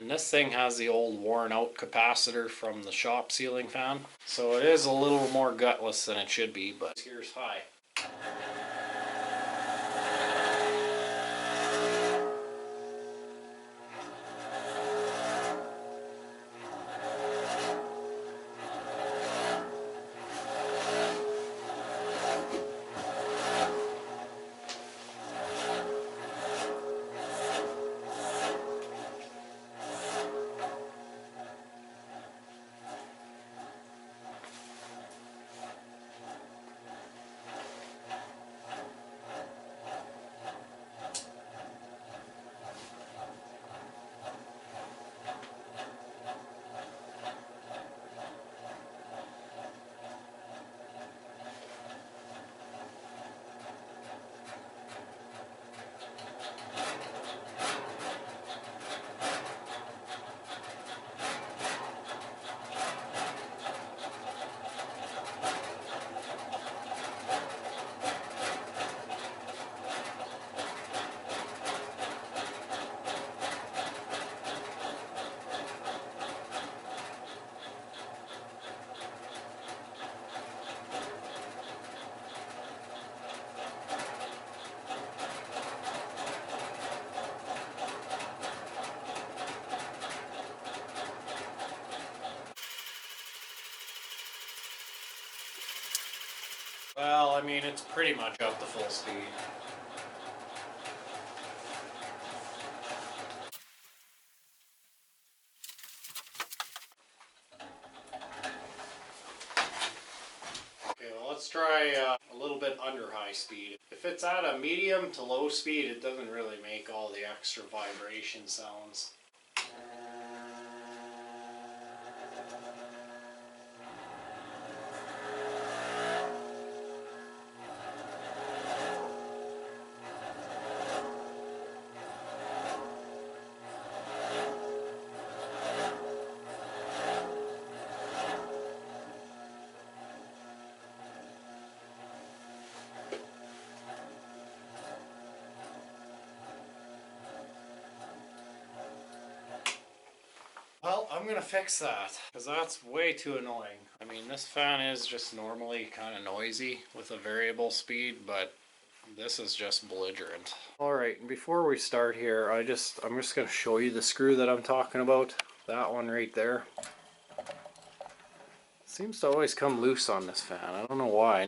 And this thing has the old worn out capacitor from the shop ceiling fan. So it is a little more gutless than it should be, but here's high. Well, I mean, it's pretty much up to full speed. Okay, well, let's try a little bit under high speed. If it's at a medium to low speed, it doesn't really make all the extra vibration sounds. Well, I'm gonna fix that, because that's way too annoying. I mean, this fan is just normally kind of noisy with a variable speed, but this is just belligerent. Alright, before we start here, I'm just gonna show you the screw that I'm talking about. That one right there. Seems to always come loose on this fan. I don't know why.